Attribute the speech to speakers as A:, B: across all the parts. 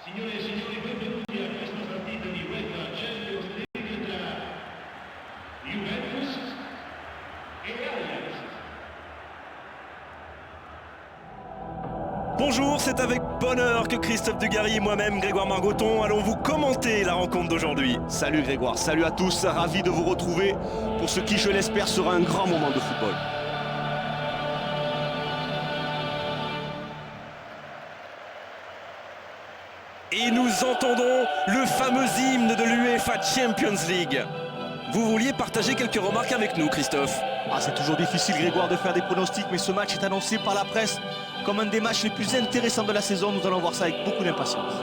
A: Signore e signori, benvenuti a questa partita di UEFA Champions League tra Juventus e Ajax.
B: Bonjour, c'est avec bonheur que Christophe Dugarry et moi-même, Grégoire Margoton, allons vous commenter la rencontre d'aujourd'hui.
C: Salut Grégoire, salut à tous, ravi de vous retrouver pour ce qui, je l'espère, sera un grand moment de football.
B: Et nous entendons le fameux hymne de l'UEFA Champions League. Vous vouliez partager quelques remarques avec nous, Christophe?
C: C'est toujours difficile, Grégoire, de faire des pronostics, mais ce match est annoncé par la presse comme un des matchs les plus intéressants de la saison. Nous allons voir ça avec beaucoup d'impatience.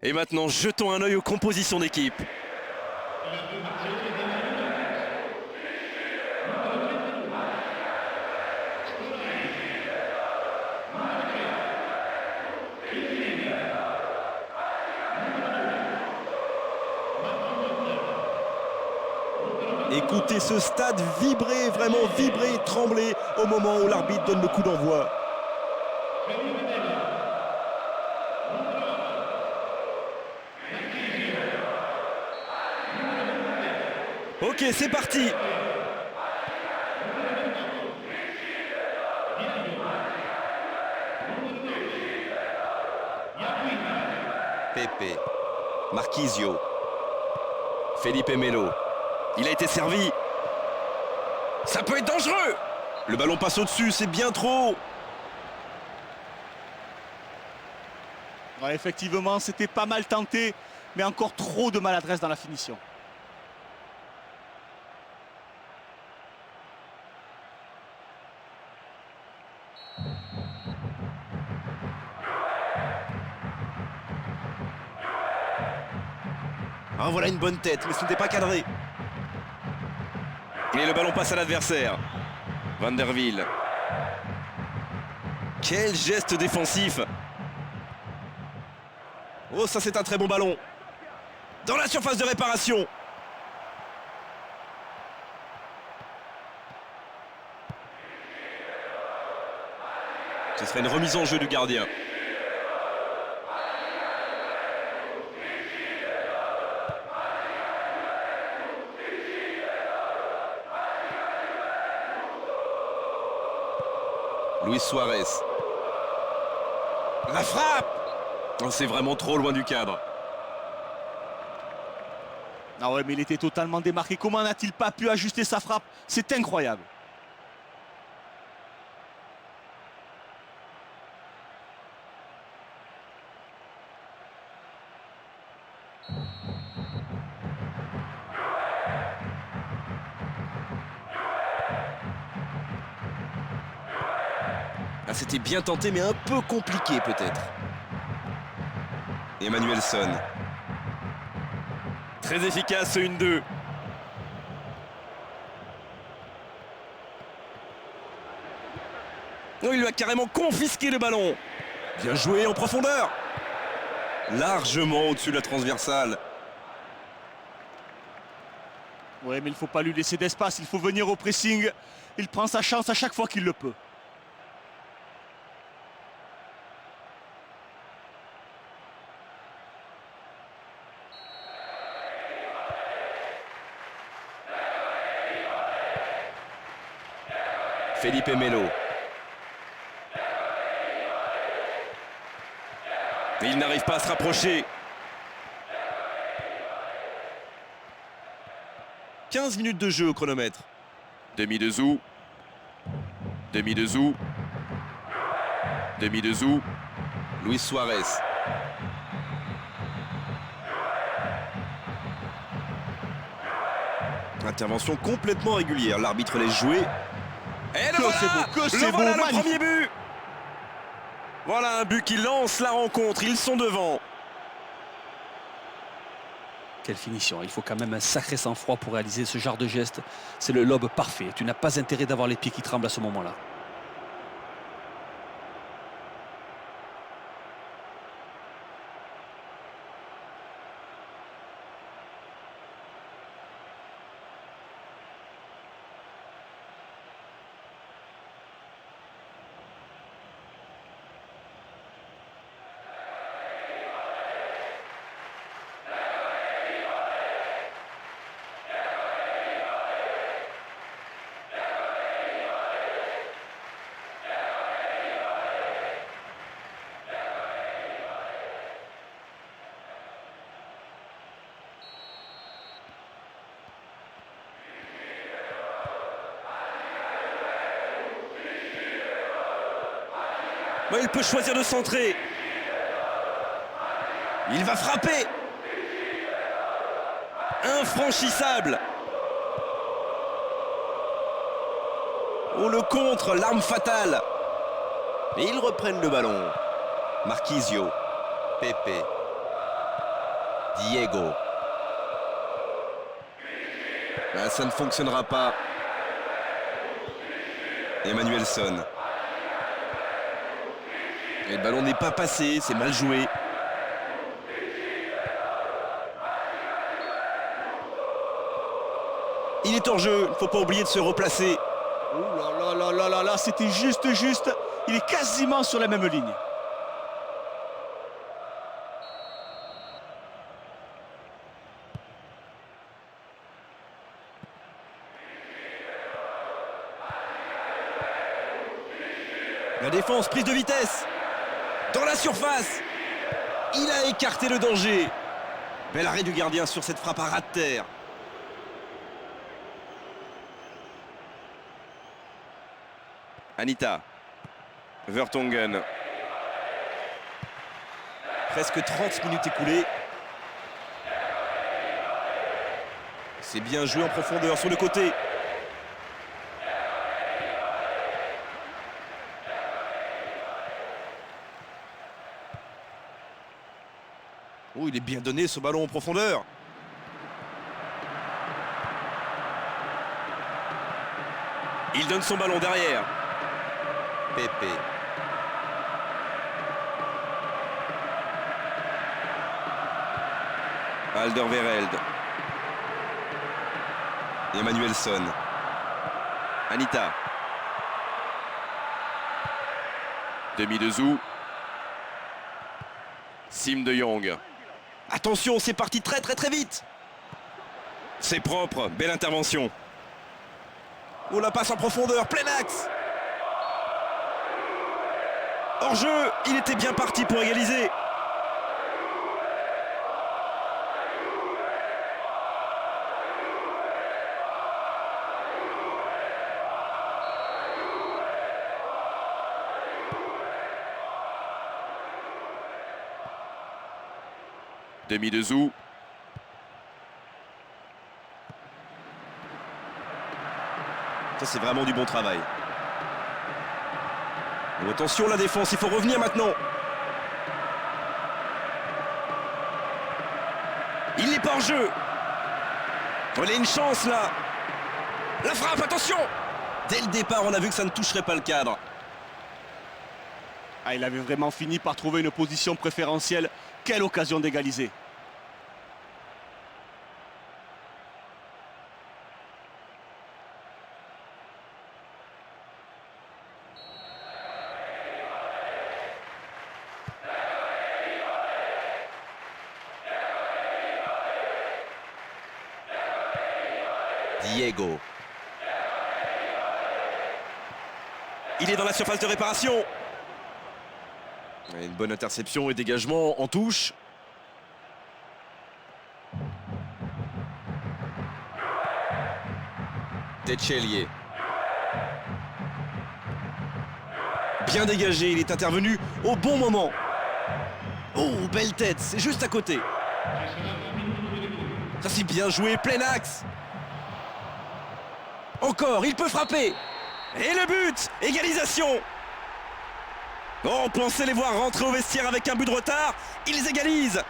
B: Et maintenant, jetons un œil aux compositions d'équipe.
D: Écoutez ce stade vibrer, vraiment vibrer, trembler au moment où l'arbitre donne le coup d'envoi.
B: Ok, c'est parti.
D: Pepe, Marquisio,
B: Felipe Melo. Il a été servi. Ça peut être dangereux.
D: le ballon passe au-dessus, c'est bien trop.
C: Ouais, effectivement, c'était pas mal tenté, mais encore trop de maladresse dans la finition.
D: Ah, voilà une bonne tête, mais ce n'était pas cadré.
B: Et le ballon passe à l'adversaire. Van der Wiel. Quel geste défensif.
D: Oh, ça c'est un très bon ballon.
B: Dans la surface de réparation.
D: Ce serait une remise en jeu du gardien. Luis Suarez.
B: La frappe. Oh, c'est vraiment trop loin du cadre.
C: Ah ouais, mais il était totalement démarqué. Comment n'a-t-il pas pu ajuster sa frappe? C'est incroyable.
D: Ah, c'était bien tenté, mais un peu compliqué peut-être. Emmanuelson.
B: Très efficace, ce 1-2. Oh, il lui a carrément confisqué le ballon.
D: Bien joué en profondeur. Largement au-dessus de la transversale.
C: Ouais, mais il ne faut pas lui laisser d'espace. Il faut venir au pressing. Il prend sa chance à chaque fois qu'il le peut.
D: Felipe Melo.
B: Mais il n'arrive pas à se rapprocher.
D: 15 minutes de jeu au chronomètre.
B: Demi de Zou. Demi de Zou. Demi de Zou.
D: Luis Suarez. Intervention complètement régulière. L'arbitre laisse jouer.
B: Et le
C: Que
B: voilà,
C: c'est beau, que c'est
B: le voilà,
C: beau,
B: le
C: magnifique.
B: premier but. Voilà un but qui lance la rencontre, ils sont devant.
E: Quelle finition. Il faut quand même un sacré sang-froid pour réaliser ce genre de geste. C'est le lob parfait. Tu n'as pas intérêt d'avoir les pieds qui tremblent à ce moment-là.
B: Ouais, il peut choisir de centrer. Il va frapper. Infranchissable. Oh, le contre, l'arme fatale.
D: Et ils reprennent le ballon. Marquisio, Pepe, Diego. Ah, ça ne fonctionnera pas. Emmanuelson. Et le ballon n'est pas passé, c'est mal joué. Il est hors jeu, il ne faut pas oublier de se replacer.
C: Oh là là là là là, c'était juste. Il est quasiment sur la même ligne.
B: La défense, prise de vitesse. Dans la surface. Il a écarté le danger. Bel arrêt du gardien sur cette frappe à ras de terre. Anita. Vertonghen. Presque 30 minutes écoulées. C'est bien joué en profondeur sur le côté. Oh, il est bien donné ce ballon en profondeur. Il donne son ballon derrière. Pepe. Alderweireld. Emmanuelson. Anita. Demi de Zou. Sim de Jong. Attention, c'est parti très vite. C'est propre, belle intervention. Oh, la passe en profondeur, plein axe. Hors jeu, il était bien parti pour égaliser. Demi de Zou. Ça, c'est vraiment du bon travail. Oh, attention la défense, il faut revenir maintenant. Il n'est pas en jeu. Oh, il a une chance là. La frappe, attention. Dès le départ, on a vu que ça ne toucherait pas le cadre.
C: Ah, il avait vraiment fini par trouver une position préférentielle. Quelle occasion d'égaliser.
D: Diego.
B: Il est dans la surface de réparation. Une bonne interception et dégagement en touche. Techelier. Bien dégagé, il est intervenu au bon moment. Oh, belle tête, c'est juste à côté. Ça c'est bien joué, plein axe. Encore, il peut frapper. Et le but, égalisation. Oh, on pensait les voir rentrer au vestiaire avec un but de retard. Ils égalisent.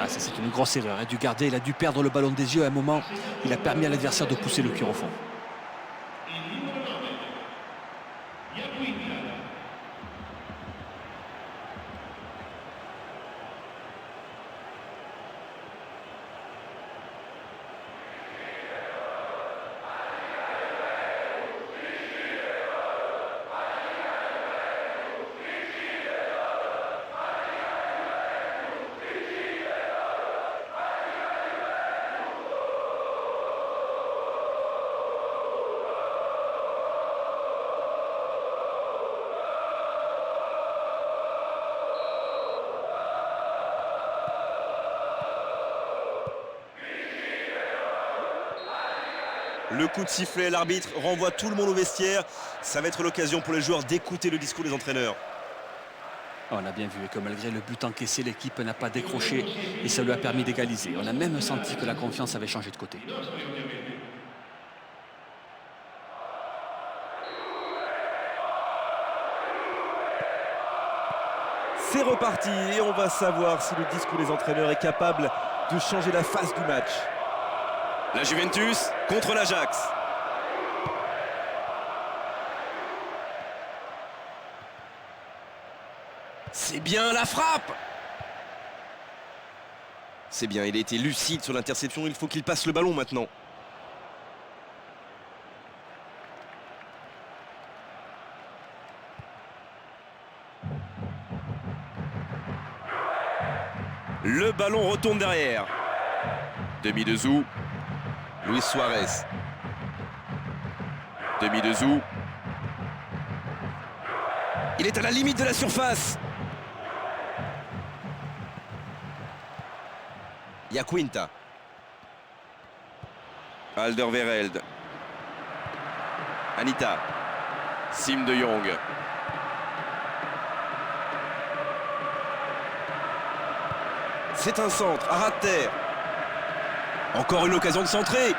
E: Ah, ça, c'est une grosse erreur. Il a dû garder, il a dû perdre le ballon des yeux à un moment. Il a permis à l'adversaire de pousser le cuir au fond.
D: Le coup de sifflet, l'arbitre renvoie tout le monde au vestiaire. Ça va être l'occasion pour les joueurs d'écouter le discours des entraîneurs.
E: On a bien vu que malgré le but encaissé, l'équipe n'a pas décroché et ça lui a permis d'égaliser. On a même senti que la confiance avait changé de côté.
D: C'est reparti et on va savoir si le discours des entraîneurs est capable de changer la face du match.
B: La Juventus contre l'Ajax. C'est bien la frappe. C'est bien, il a été lucide sur l'interception. Il faut qu'il passe le ballon maintenant. Le ballon retourne derrière. Demi de Zou. Luis Suarez. Demi de Zou. Il est à la limite de la surface. Quinta. Alderweireld. Anita. Sim de Jong. C'est un centre à ras de terre. Encore une occasion de centrer.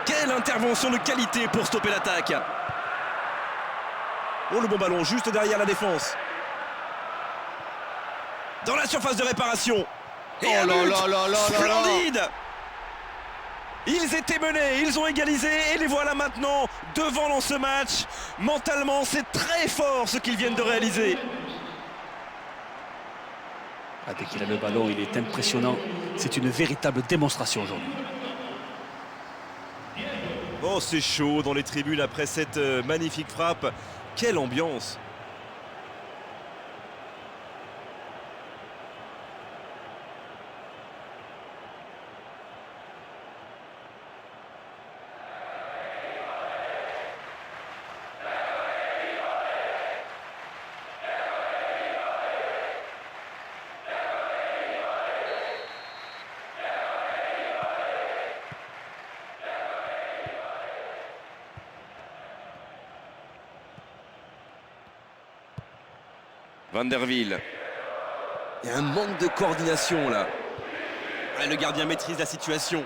B: Quelle intervention de qualité pour stopper l'attaque.
D: Oh, le bon ballon juste derrière la défense.
B: Dans la surface de réparation. Et
C: Oh
B: un
C: là
B: but
C: là là là là là.
B: splendide. Ils étaient menés, ils ont égalisé et les voilà maintenant devant dans ce match. Mentalement, c'est très fort ce qu'ils viennent de réaliser.
E: Ah, dès qu'il a le ballon, il est impressionnant. C'est une véritable démonstration aujourd'hui.
D: Oh, c'est chaud dans les tribunes après cette magnifique frappe. Quelle ambiance!
B: Van der Wiel. Il y a un manque de coordination là.
D: Ah, le gardien maîtrise la situation.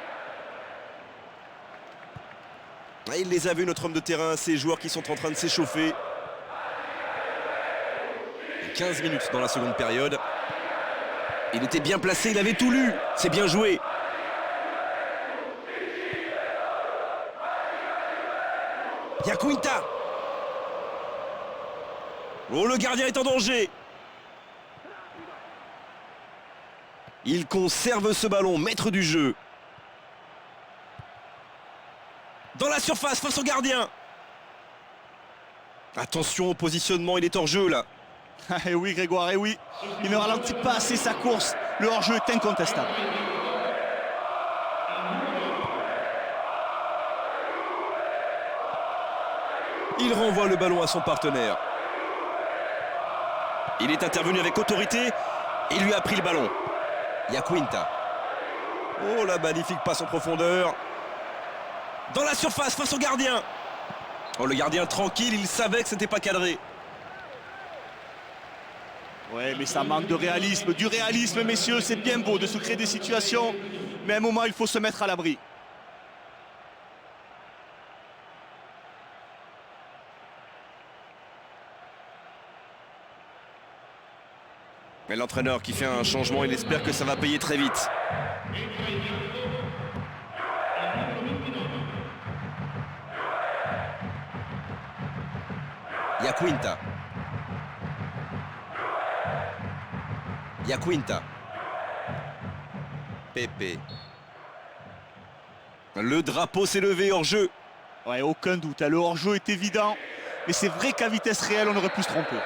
D: Ah, il les a vus, notre homme de terrain, ces joueurs qui sont en train de s'échauffer. 15 minutes dans la seconde période.
B: Il était bien placé, il avait tout lu. C'est bien joué.
D: Quinta. Oh, le gardien est en danger. Il conserve ce ballon, maître du jeu. Dans la surface, face au gardien. Attention au positionnement, il est hors jeu là.
C: Ah, et oui, Grégoire, et oui. Il ne ralentit pas assez sa course. Le hors-jeu est incontestable.
D: Il renvoie le ballon à son partenaire.
B: Il est intervenu avec autorité. Il lui a pris le ballon.
D: Quinta. Oh, la magnifique passe en profondeur.
B: Dans la surface, face au gardien.
D: Oh, le gardien tranquille, il savait que ce n'était pas cadré.
C: Ouais, mais ça manque de réalisme. Du réalisme, messieurs, c'est bien beau de se créer des situations. Mais à un moment, il faut se mettre à l'abri.
B: Et l'entraîneur qui fait un changement, il espère que ça va payer très vite.
D: Iaquinta. Iaquinta. Pepe.
B: Le drapeau s'est levé hors jeu.
C: Ouais, aucun doute, hein, le hors-jeu est évident. Mais c'est vrai qu'à vitesse réelle, on aurait pu se tromper.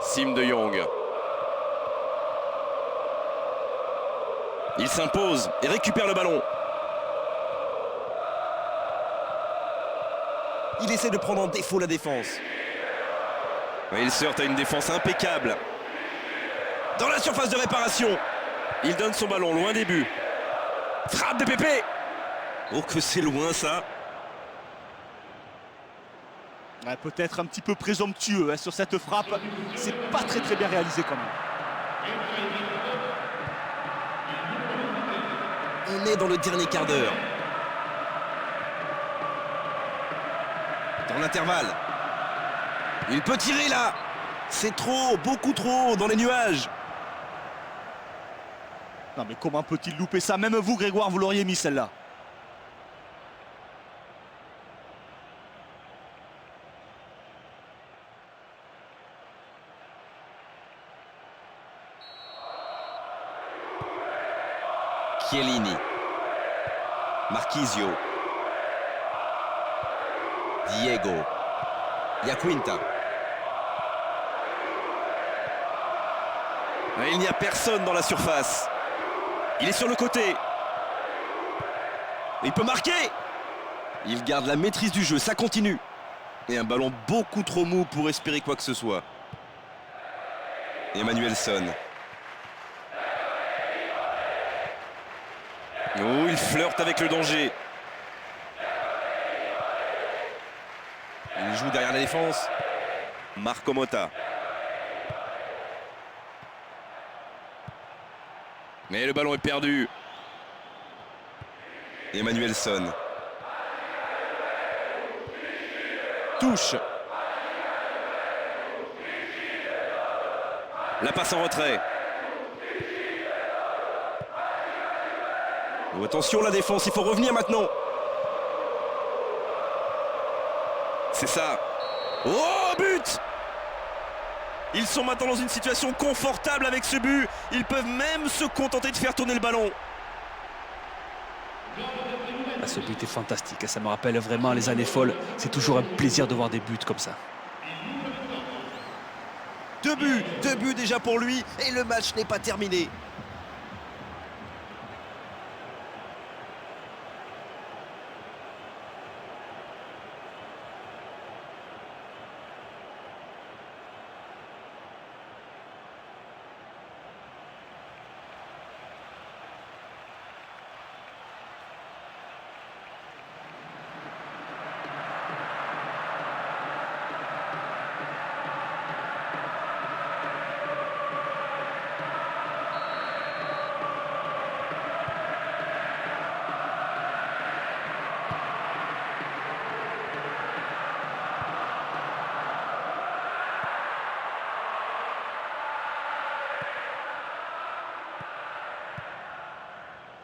B: Sim de Jong. Il s'impose et récupère le ballon.
D: Il essaie de prendre en défaut la défense.
B: Et il se heurte à une défense impeccable. Dans la surface de réparation. Il donne son ballon loin des buts. Frappe de Pépé.
D: Oh que c'est loin ça.
C: Ouais, peut-être un petit peu présomptueux hein, sur cette frappe. C'est pas très bien réalisé quand même.
D: On est dans le dernier quart d'heure. Dans l'intervalle.
B: Il peut tirer là. C'est trop, beaucoup trop, dans les nuages.
C: Non mais comment peut-il louper ça? Même vous, Grégoire, vous l'auriez mis celle-là.
D: Chiellini. Marchisio. Diego. Iaquinta.
B: Et il n'y a personne dans la surface. Il est sur le côté. Il peut marquer. Il garde la maîtrise du jeu, ça continue. Et un ballon beaucoup trop mou pour espérer quoi que ce soit. Emmanuelson. Oh, il flirte avec le danger. Il joue derrière la défense. Marco Motta. Mais le ballon est perdu. Emmanuelson. Touche. La passe en retrait. Oh, attention la défense, il faut revenir maintenant. C'est ça. Oh, but! Ils sont maintenant dans une situation confortable avec ce but. Ils peuvent même se contenter de faire tourner le ballon.
E: Ah, ce but est fantastique, ça me rappelle vraiment les années folles. C'est toujours un plaisir de voir des buts comme ça.
D: Deux buts déjà pour lui et le match n'est pas terminé.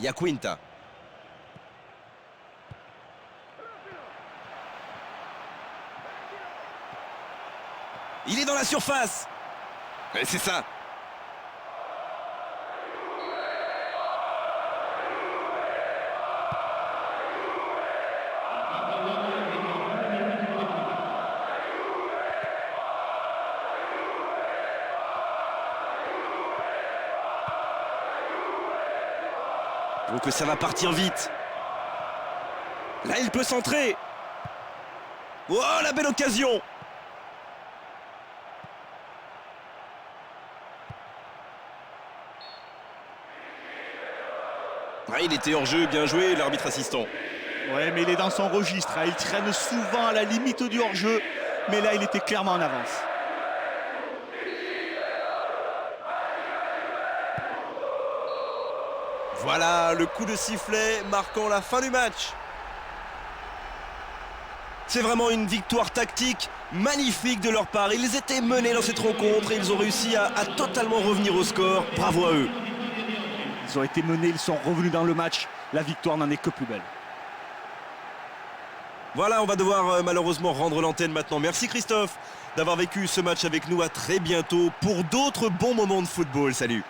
D: Iaquinta. Il est dans la surface.
B: Mais c'est ça.
D: Donc ça va partir vite.
B: Là, il peut centrer. Oh, la belle occasion. Ah, il était hors jeu, bien joué, l'arbitre assistant.
C: Ouais, mais il est dans son registre, hein. Il traîne souvent à la limite du hors-jeu. Mais là, il était clairement en avance.
D: Voilà le coup de sifflet marquant la fin du match.
B: C'est vraiment une victoire tactique magnifique de leur part. Ils étaient menés dans cette rencontre et ils ont réussi à totalement revenir au score. Bravo à eux.
C: Ils ont été menés, ils sont revenus dans le match. La victoire n'en est que plus belle.
B: Voilà, on va devoir malheureusement rendre l'antenne maintenant. Merci Christophe d'avoir vécu ce match avec nous. À très bientôt pour d'autres bons moments de football. Salut.